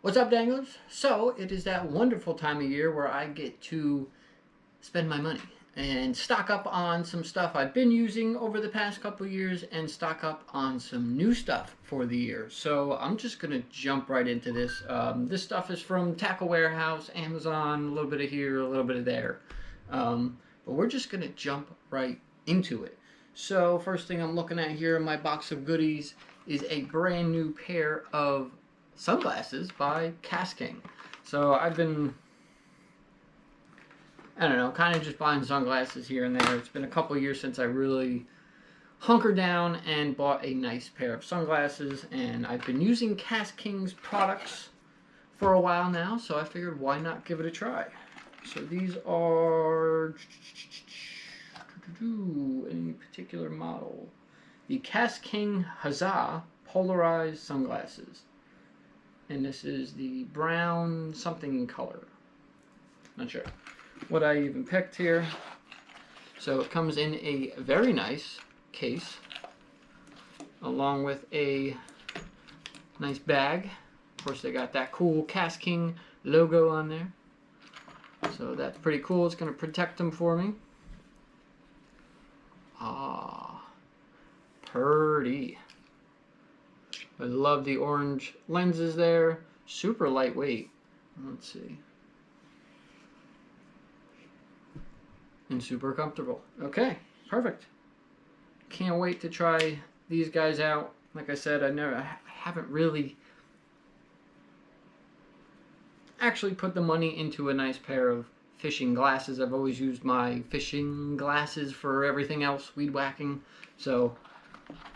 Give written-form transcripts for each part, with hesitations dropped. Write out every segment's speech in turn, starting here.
What's up, danglers? So, it is that wonderful time of year where I get to spend my money and stock up on some stuff I've been using over the past couple years and stock up on some new stuff for the year. So, I'm just going to jump right into this. This stuff is from Tackle Warehouse, Amazon, a little bit of here, a little bit of there. But we're just going to jump right into it. So, first thing I'm looking at here in my box of goodies is a brand new pair of sunglasses by King. So I've been, I don't know, kind of just buying sunglasses here and there. It's been a couple years since I really hunkered down and bought a nice pair of sunglasses, and I've been using King's products for a while now, so I figured why not give it a try. So these are any particular model. The King Huzzah polarized sunglasses. And this is the brown something color. Not sure what I even picked here. So it comes in a very nice case, along with a nice bag. Of course, they got that cool King logo on there. So that's pretty cool. It's going to protect them for me. Ah, pretty. I love the orange lenses there. Super lightweight. Let's see. And super comfortable. Okay, perfect. Can't wait to try these guys out. Like I said, I haven't really actually put the money into a nice pair of fishing glasses. I've always used my fishing glasses for everything else, weed whacking. So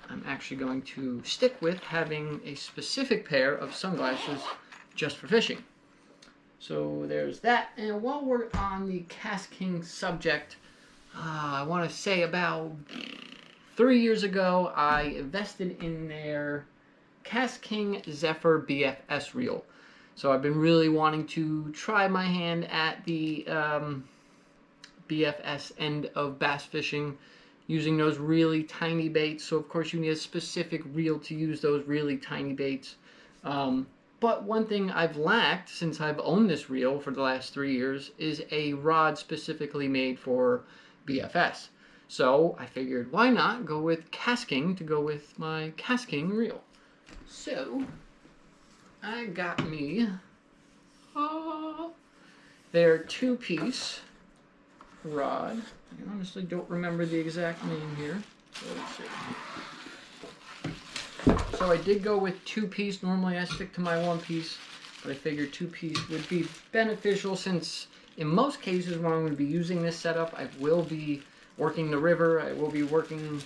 I'm actually going to stick with having a specific pair of sunglasses just for fishing. So there's that. And while we're on the King subject, I want to say about 3 years ago, I invested in their King Zephyr BFS reel. So I've been really wanting to try my hand at the BFS end of bass fishing, using those really tiny baits. So of course you need a specific reel to use those really tiny baits. But one thing I've lacked since I've owned this reel for the last 3 years is a rod specifically made for BFS. So I figured why not go with King to go with my King reel. So I got me their 2-piece rod. I honestly don't remember the exact name here. So let's see. So I did go with 2-piece. Normally I stick to my 1-piece, but I figured 2-piece would be beneficial since in most cases when I'm going to be using this setup, I will be working the river. I will be working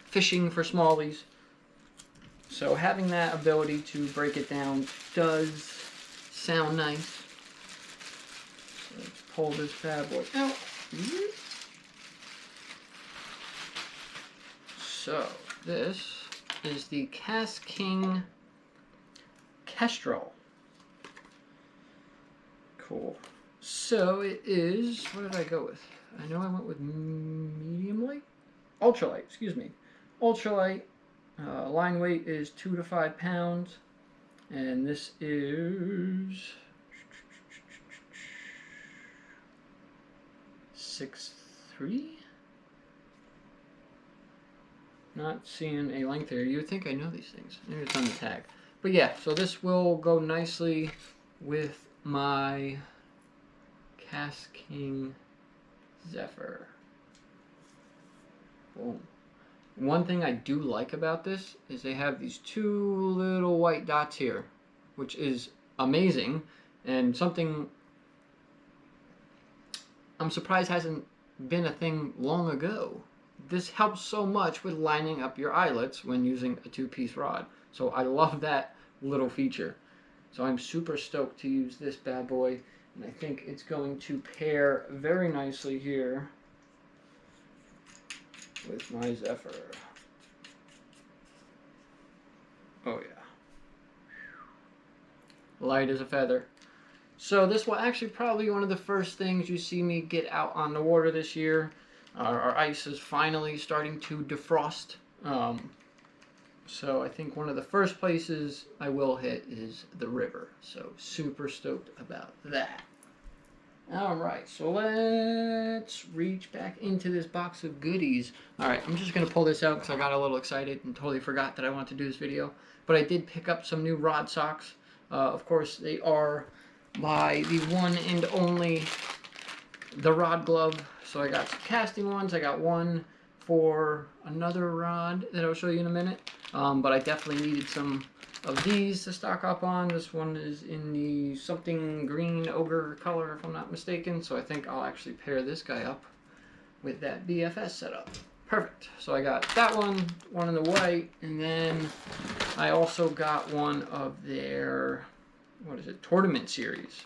fishing for smallies. So having that ability to break it down does sound nice. Let's pull this bad boy out. So this is the King Kestrel. Cool. So it is, what did I go with? I know I went with medium light? Ultralight, excuse me. Ultralight. Line weight is 2 to 5 pounds. And this is 6'3". Not seeing a length here. You would think I know these things. Maybe it's on the tag. But yeah, so this will go nicely with my King Zephyr. Boom. One thing I do like about this is they have these 2 little white dots here, which is amazing, and something I'm surprised hasn't been a thing long ago. This helps so much with lining up your eyelets when using a 2-piece rod. So I love that little feature. So I'm super stoked to use this bad boy, and I think it's going to pair very nicely here with my Zephyr. Oh yeah. Light as a feather. So this will actually probably be one of the first things you see me get out on the water this year. Our ice is finally starting to defrost. So I think one of the first places I will hit is the river. So super stoked about that. Alright, so let's reach back into this box of goodies. Alright, I'm just going to pull this out because I got a little excited and totally forgot that I wanted to do this video. But I did pick up some new rod socks. Of course, they are by the one and only The Rod Glove. So I got some casting ones. I got one for another rod that I'll show you in a minute. But I definitely needed some of these to stock up on. This one is in the something green ogre color, if I'm not mistaken. So I think I'll actually pair this guy up with that BFS setup. Perfect. So I got that one in the white, and then I also got one of their, what is it, tournament series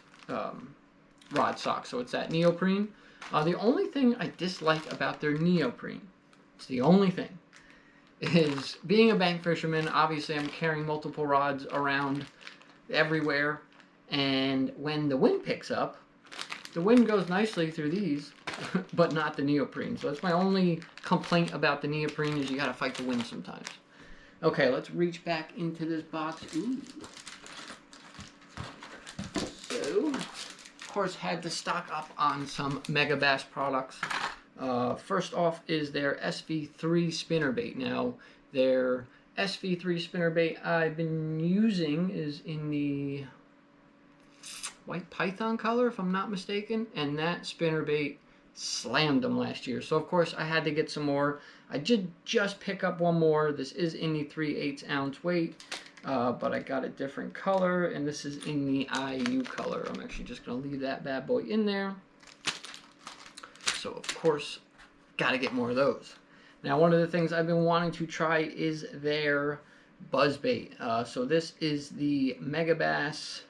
rod socks. So it's that neoprene. The only thing I dislike about their neoprene, it's the only thing, is being a bank fisherman, obviously I'm carrying multiple rods around everywhere, and when the wind picks up, the wind goes nicely through these, but not the neoprene. So that's my only complaint about the neoprene, is you gotta fight the wind sometimes. Okay, let's reach back into this box. Ooh. So, of course, had to stock up on some Megabass products. First off is their SV3 spinnerbait. Now, their SV3 spinnerbait I've been using is in the white python color, if I'm not mistaken, and that spinnerbait slammed them last year. So, of course, I had to get some more. I did just pick up one more. This is in the 3/8 ounce weight, but I got a different color, and this is in the IU color. I'm actually just going to leave that bad boy in there. So, of course, got to get more of those. Now, one of the things I've been wanting to try is their buzzbait. So this is the Megabass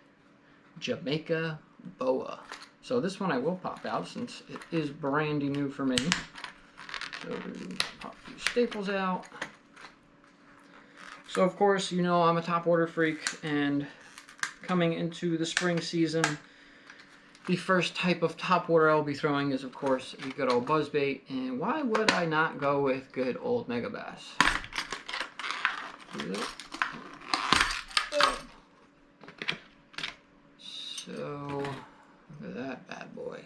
Jamaica Boa. So this one I will pop out since it is brandy new for me. So pop these staples out. So, of course, you know I'm a top water freak, and coming into the spring season, the first type of top water I'll be throwing is, of course, a good old buzzbait. And why would I not go with good old Megabass? So, look at that bad boy.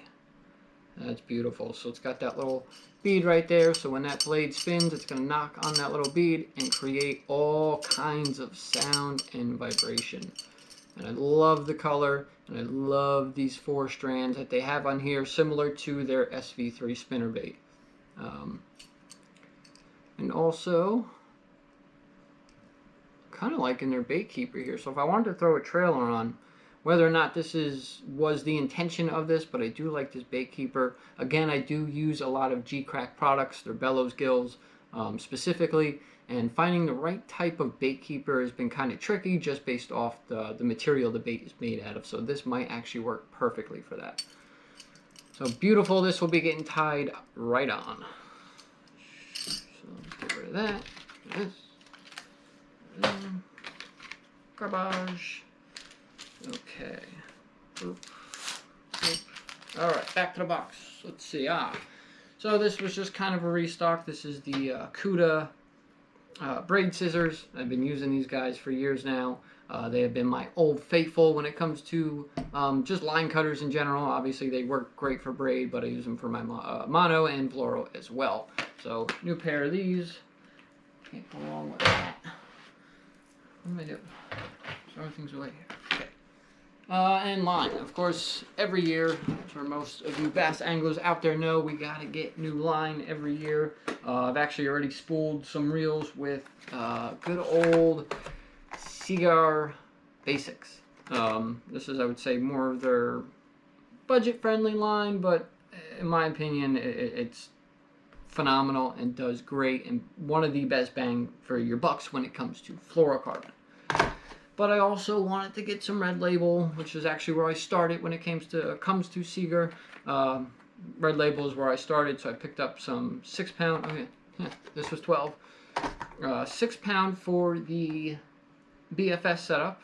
That's beautiful. So it's got that little bead right there. So when that blade spins, it's going to knock on that little bead and create all kinds of sound and vibration. And I love the color, and I love these 4 strands that they have on here, similar to their SV3 spinnerbait. And also, kind of liking their bait keeper here. So if I wanted to throw a trailer on, whether or not this was the intention of this, but I do like this bait keeper. Again, I do use a lot of G-Crack products, their bellows gills specifically. And finding the right type of bait keeper has been kind of tricky just based off the material the bait is made out of. So this might actually work perfectly for that. So beautiful. This will be getting tied right on. So get rid of that. This. Garbage. Okay. Oop. Oop. All right, back to the box. Let's see. So this was just kind of a restock. This is the Cuda braid scissors. I've been using these guys for years now. They have been my old faithful when it comes to just line cutters in general. Obviously, they work great for braid, but I use them for my mono and fluoro as well. So, new pair of these. Can't go wrong with that. What am I doing? Throw things away here. Okay. And line. Of course, every year, for most of you bass anglers out there know, we gotta get new line every year. I've actually already spooled some reels with good old Cigar Basics. This is, I would say, more of their budget-friendly line, but in my opinion, it's phenomenal and does great, and one of the best bang for your bucks when it comes to fluorocarbon. But I also wanted to get some Red Label, which is actually where I started when it comes to Seeger. Red Label is where I started, so I picked up some 6-pound. Okay, yeah, this was 12. 6-pound for the BFS setup,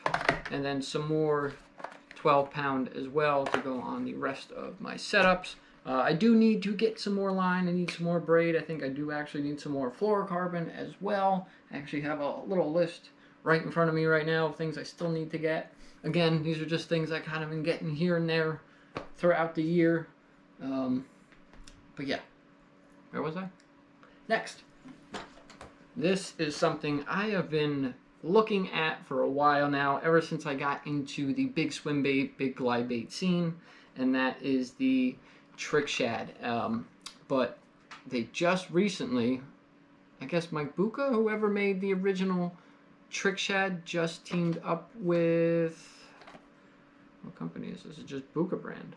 and then some more 12-pound as well to go on the rest of my setups. I do need to get some more line. I need some more braid. I think I do actually need some more fluorocarbon as well. I actually have a little list right in front of me right now of things I still need to get. Again, these are just things I kind of been getting here and there throughout the year. But yeah, where was I? Next. This is something I have been looking at for a while now, ever since I got into the big swim bait, big glide bait scene, and that is the Trick Shad. But they just recently, I guess Mike Bucca, whoever made the original Trick Shad, just teamed up with, what company is this? It's just Bucca brand.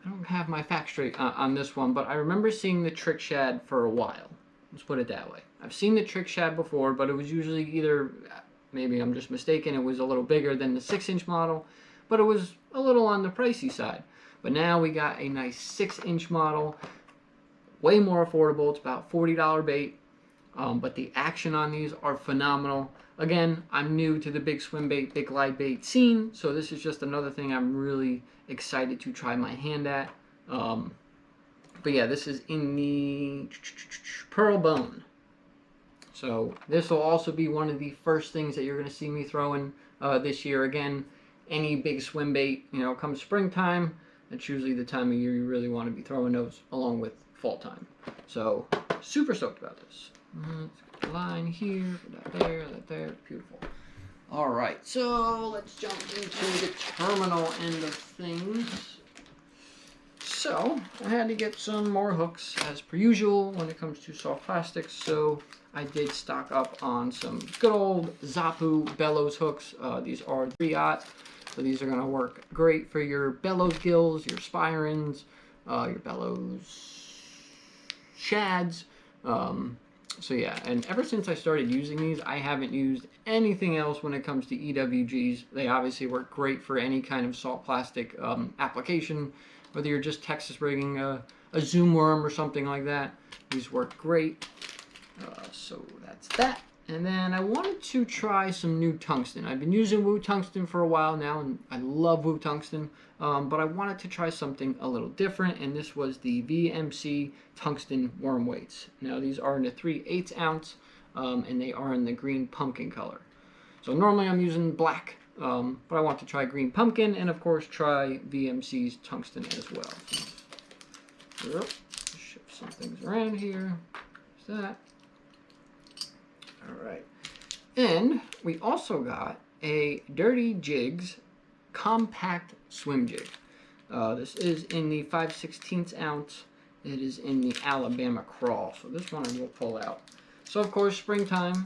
I don't have my facts straight on this one, but I remember seeing the Trick Shad for a while. Let's put it that way. I've seen the Trick Shad before, but it was usually either, maybe I'm just mistaken, it was a little bigger than the 6-inch model, but it was a little on the pricey side. But now we got a nice 6-inch model, way more affordable. It's about $40 bait, but the action on these are phenomenal. Again, I'm new to the big swim bait, big glide bait scene, so this is just another thing I'm really excited to try my hand at. But yeah, this is in the Pearl Bone. So this will also be one of the first things that you're going to see me throwing this year. Again, any big swim bait, you know, come springtime, that's usually the time of year you really want to be throwing those along with fall time. So super stoked about this. Let's get the line here, that there, beautiful. All right, so let's jump into the terminal end of things. So I had to get some more hooks as per usual when it comes to soft plastics. So I did stock up on some good old Zappu bellows hooks. These are 3/0, so these are going to work great for your bellows gills, your spirins, your bellows shads. So yeah, and ever since I started using these, I haven't used anything else when it comes to EWGs. They obviously work great for any kind of salt plastic application, whether you're just Texas rigging a zoom worm or something like that. These work great. So that's that. And then I wanted to try some new tungsten. I've been using Woo Tungsten for a while now, and I love Woo Tungsten. But I wanted to try something a little different, and this was the VMC Tungsten Worm Weights. Now these are in a 3/8 ounce, and they are in the green pumpkin color. So normally I'm using black, but I want to try green pumpkin, and of course try VMC's Tungsten as well. Shift some things around here. There's that. Alright, and we also got a Dirty Jigs compact swim jig. This is in the 5/16 ounce. It is in the Alabama Crawl, so this one I will pull out. So of course, springtime,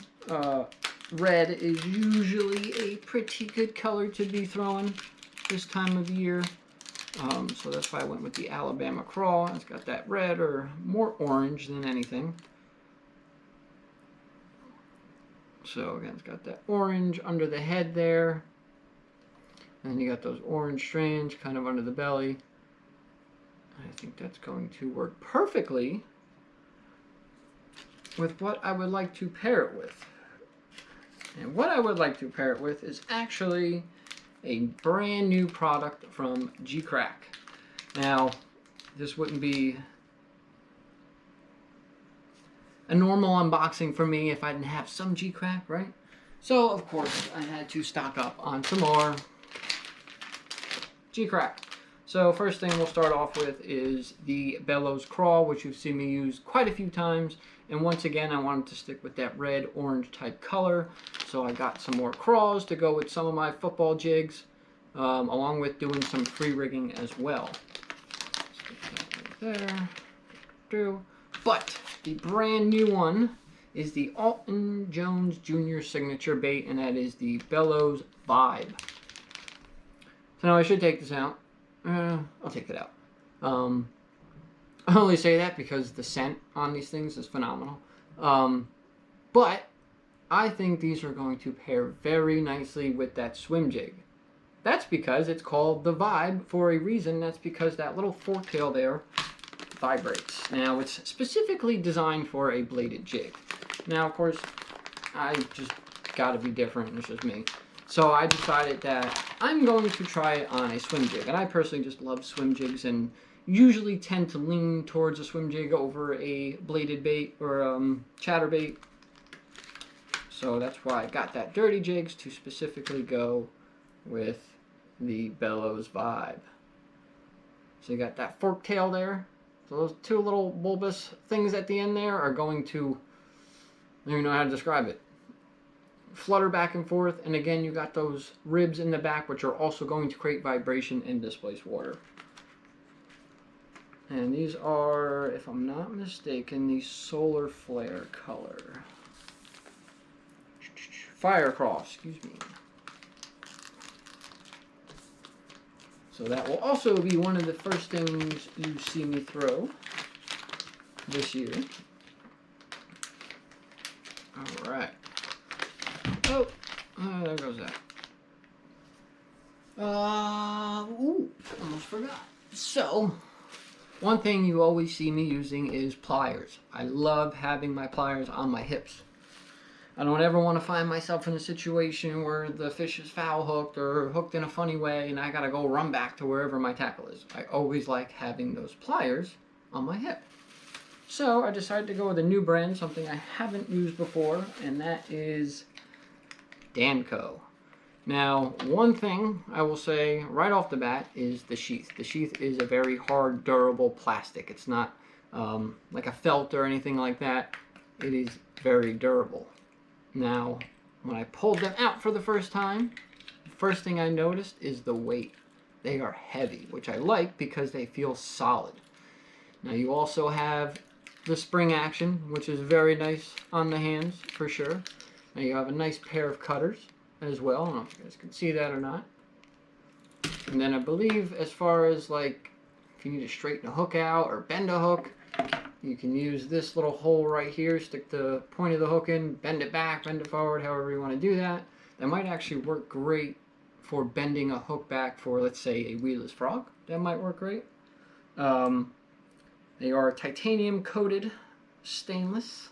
red is usually a pretty good color to be throwing this time of year. So that's why I went with the Alabama Crawl. It's got that red or more orange than anything. So again, it's got that orange under the head there. And you got those orange strands kind of under the belly. I think that's going to work perfectly with what I would like to pair it with. And what I would like to pair it with is actually a brand new product from G-Crack. Now, this wouldn't be a normal unboxing for me if I didn't have some G-Crack, right? So, of course, I had to stock up on some more G-Crack. So, first thing we'll start off with is the Bellows Crawl, which you've seen me use quite a few times. And once again, I wanted to stick with that red-orange type color. So, I got some more crawls to go with some of my football jigs, along with doing some free rigging as well. Stick that right there. But the brand new one is the Alton Jones Jr. signature bait, and that is the Bellows Vibe. So now I should take this out. I'll take it out. I only say that because the scent on these things is phenomenal. But I think these are going to pair very nicely with that swim jig. That's because it's called the Vibe for a reason. That's because that little fork tail there vibrates. Now, it's specifically designed for a bladed jig. Now, of course, I just got to be different. It's just me. So I decided that I'm going to try it on a swim jig. And I personally just love swim jigs and usually tend to lean towards a swim jig over a bladed bait or chatterbait. So that's why I got that dirty jigs to specifically go with the bellows vibe. So you got that fork tail there. So those two little bulbous things at the end there are going to, I don't even know how to describe it, flutter back and forth. And again, you got those ribs in the back, which are also going to create vibration and displace water. And these are, if I'm not mistaken, the solar flare color. Firecross, excuse me. So that will also be one of the first things you see me throw this year. Alright. Oh, there goes that. Ooh, almost forgot. So, one thing you always see me using is pliers. I love having my pliers on my hips. I don't ever want to find myself in a situation where the fish is foul hooked or hooked in a funny way and I gotta go run back to wherever my tackle is. I always like having those pliers on my hip. So I decided to go with a new brand, something I haven't used before, and that is Danco. Now, one thing I will say right off the bat is the sheath. The sheath is a very hard, durable plastic. It's not like a felt or anything like that. It is very durable. Now, when I pulled them out for the first time, the first thing I noticed is the weight. They are heavy, which I like because they feel solid. Now, you also have the spring action, which is very nice on the hands for sure. Now, you have a nice pair of cutters as well. I don't know if you guys can see that or not. And then I believe as far as like if you need to straighten a hook out or bend a hook, you can use this little hole right here, stick the point of the hook in, bend it back, bend it forward, however you want to do that. That might actually work great for bending a hook back for, let's say, a weedless frog. That might work great. They are titanium coated stainless.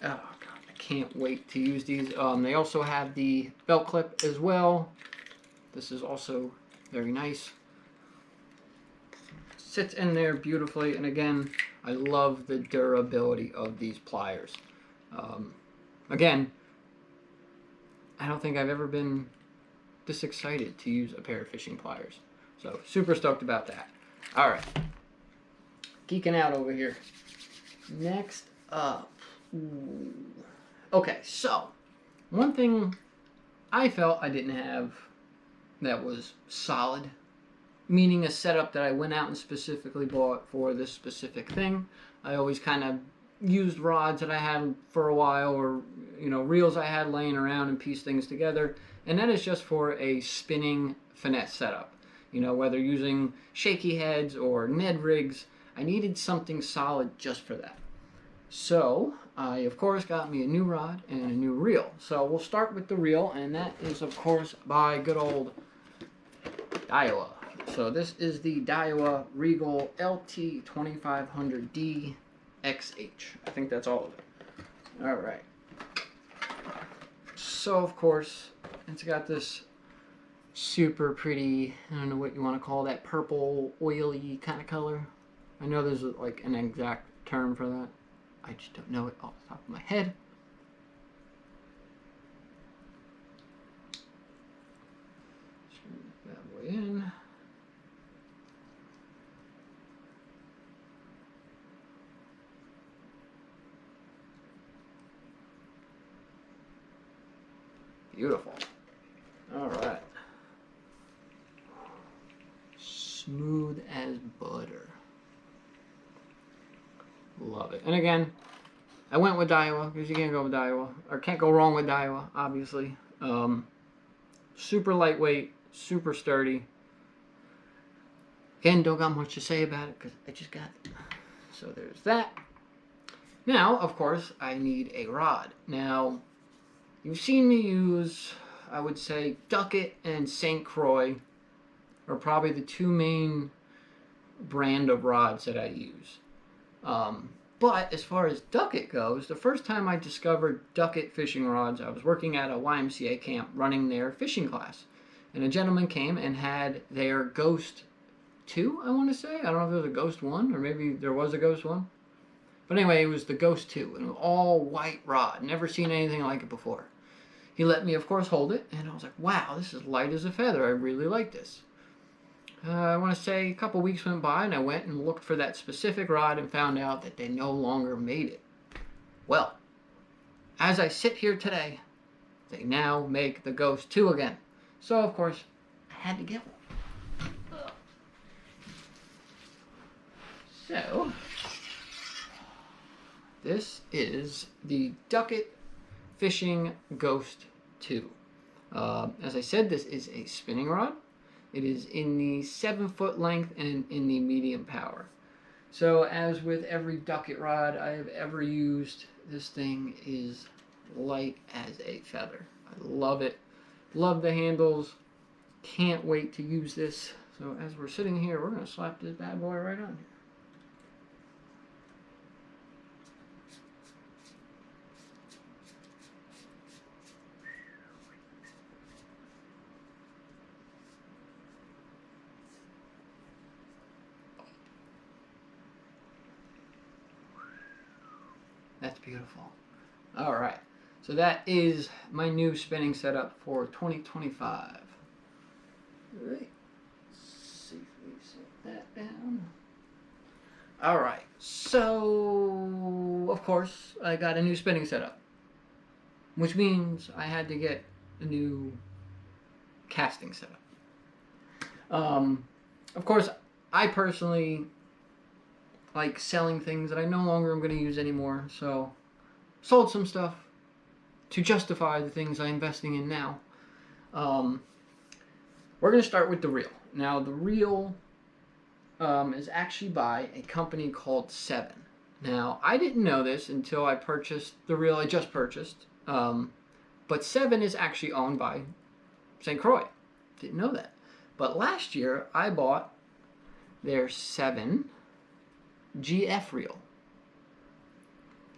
Oh god, I can't wait to use these. They also have the belt clip as well. This is also very nice. Sits in there beautifully, and again, I love the durability of these pliers. Again, I don't think I've ever been this excited to use a pair of fishing pliers. So, super stoked about that. Alright. Geeking out over here. Next up. Ooh. Okay, so, one thing I felt I didn't have that was solid, meaning a setup that I went out and specifically bought for this specific thing. I always kind of used rods that I had for a while, or reels I had laying around and pieced things together, and that is just for a spinning finesse setup. Whether using shaky heads or Ned rigs, I needed something solid just for that. So I of course got me a new rod and a new reel. So we'll start with the reel, and that is of course by good old Daiwa. So this is the Daiwa Regal LT 2500D XH. I think that's all of it. Alright. So of course, it's got this super pretty, I don't know what you want to call that, purple, oily kind of color. I know there's like an exact term for that. I just don't know it off the top of my head. Screw that boy in. Beautiful. Alright. Smooth as butter. Love it. And again, I went with Daiwa because you can't go with Daiwa, or can't go wrong with Daiwa, obviously. Super lightweight, super sturdy. Again, don't got much to say about it because I just got it. So there's that. Now, of course, I need a rod. Now, you've seen me use, I would say, Duckett and St. Croix are probably the two main brand of rods that I use. But as far as ducket goes, the first time I discovered ducket fishing rods, I was working at a YMCA camp running their fishing class. And a gentleman came and had their Ghost 2, I want to say. I don't know if it was a Ghost 1 or maybe there was a Ghost 1. But anyway, it was the Ghost 2, and an all white rod. Never seen anything like it before. He let me, of course, hold it, and I was like, wow, this is light as a feather. I really like this. I want to say a couple weeks went by, and I went and looked for that specific rod and found out that they no longer made it. Well, as I sit here today, they now make the Ghost 2 again. So, of course, I had to get one. So, this is the Ducket Fishing Ghost 2. As I said, this is a spinning rod. It is in the 7-foot length and in the medium power. So as with every ducket rod I have ever used, this thing is light as a feather. I love it. Love the handles. Can't wait to use this. So as we're sitting here, we're going to slap this bad boy right on here. That's beautiful. All right, so that is my new spinning setup for 2025. All right, safely set that down. All right, so of course I got a new spinning setup, which means I had to get a new casting setup. Of course, I personally like selling things that I no longer am going to use anymore, so sold some stuff to justify the things I'm investing in now. We're going to start with the reel. Now, the reel is actually by a company called Seven. Now, I didn't know this until I purchased the reel I just purchased, but Seven is actually owned by St. Croix. Didn't know that. But last year, I bought their Seven GF reel.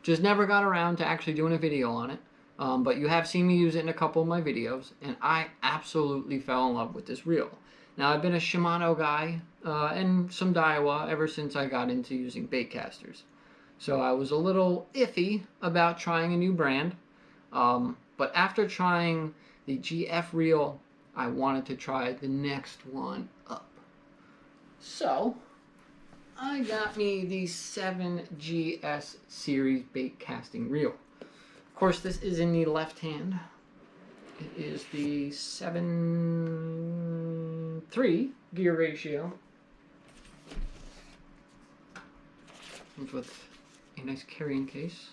Just never got around to actually doing a video on it, but you have seen me use it in a couple of my videos, and I absolutely fell in love with this reel. Now, I've been a Shimano guy and some Daiwa ever since I got into using bait casters. So I was a little iffy about trying a new brand, but after trying the GF reel, I wanted to try the next one up. So I got me the 7GS series bait casting reel. Of course, this is in the left hand. It is the 7:3 gear ratio. Comes with a nice carrying case.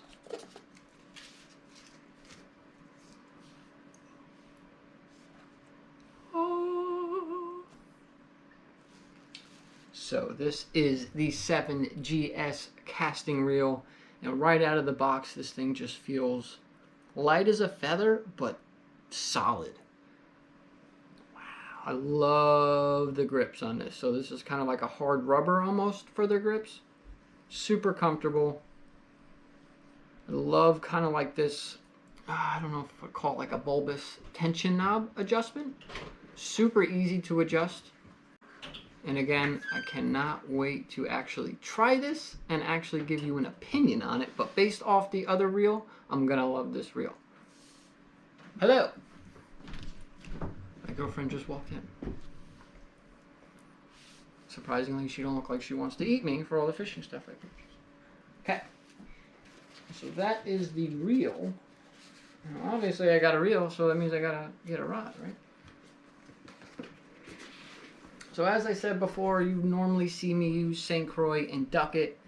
So this is the 7GS casting reel. Now right out of the box, this thing just feels light as a feather, but solid. Wow, I love the grips on this. So this is kind of like a hard rubber almost for the grips. Super comfortable. I love kind of like this, I don't know if I call it like a bulbous tension knob adjustment. Super easy to adjust. And again, I cannot wait to actually try this and actually give you an opinion on it. But based off the other reel, I'm going to love this reel. Hello. My girlfriend just walked in. Surprisingly, she don't look like she wants to eat me for all the fishing stuff I purchased. Okay. So that is the reel. Now, obviously, I got a reel, so that means I got to get a rod, right? So as I said before, you normally see me use St. Croix and Ducket,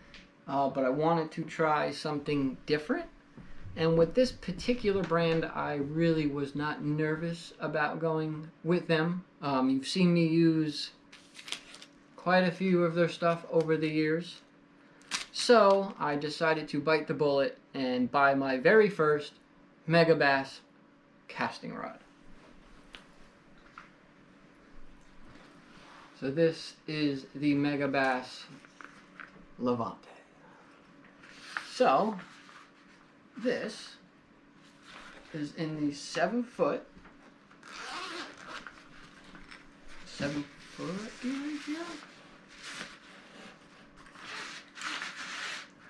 but I wanted to try something different. And with this particular brand, I really was not nervous about going with them. You've seen me use quite a few of their stuff over the years. So I decided to bite the bullet and buy my very first Megabass casting rod. So this is the Megabass Levante. So, this is in the 7-foot gear ratio.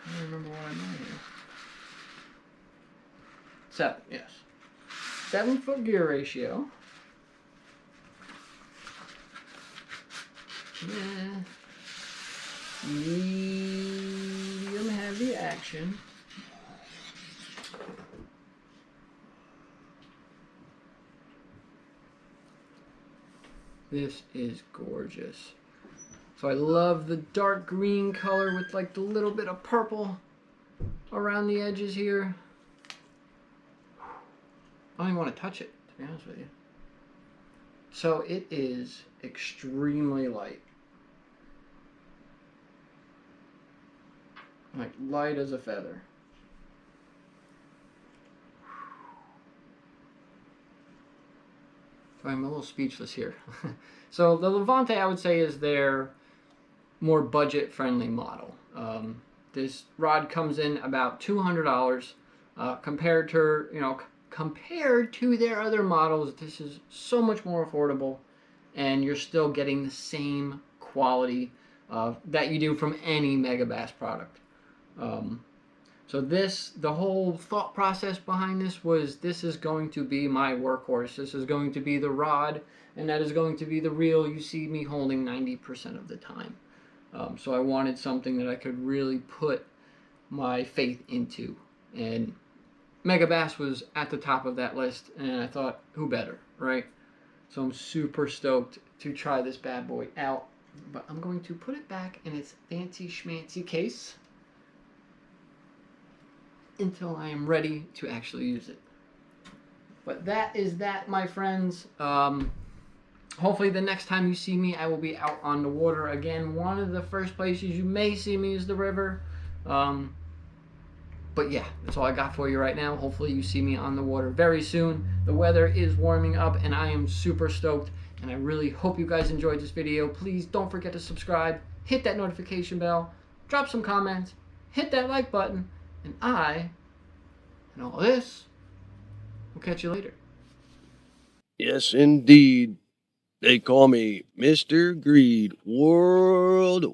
I don't remember what I'm on here. 7, yes. 7-foot gear ratio. Yeah. Medium heavy action. This is gorgeous. So I love the dark green color with like the little bit of purple around the edges here. I don't even want to touch it, to be honest with you. So it is extremely light. Like light as a feather. So I'm a little speechless here. So the Levante, I would say, is their more budget-friendly model. This rod comes in about $200 compared to their other models. This is so much more affordable, and you're still getting the same quality that you do from any Megabass product. So the whole thought process behind this is going to be my workhorse. This is going to be the rod, and that is going to be the reel you see me holding 90% of the time. So I wanted something that I could really put my faith into, and Megabass was at the top of that list, and I thought, who better, right? So I'm super stoked to try this bad boy out, but I'm going to put it back in its fancy schmancy case until I am ready to actually use it. But that is that, my friends. Hopefully the next time you see me, I will be out on the water again. One of the first places you may see me is the river. But yeah, that's all I got for you right now. Hopefully you see me on the water very soon. The weather is warming up, and I am super stoked. And I really hope you guys enjoyed this video. Please don't forget to subscribe, hit that notification bell, drop some comments, hit that like button, and all this, will catch you later. Yes, indeed. They call me Mr. Greed worldwide.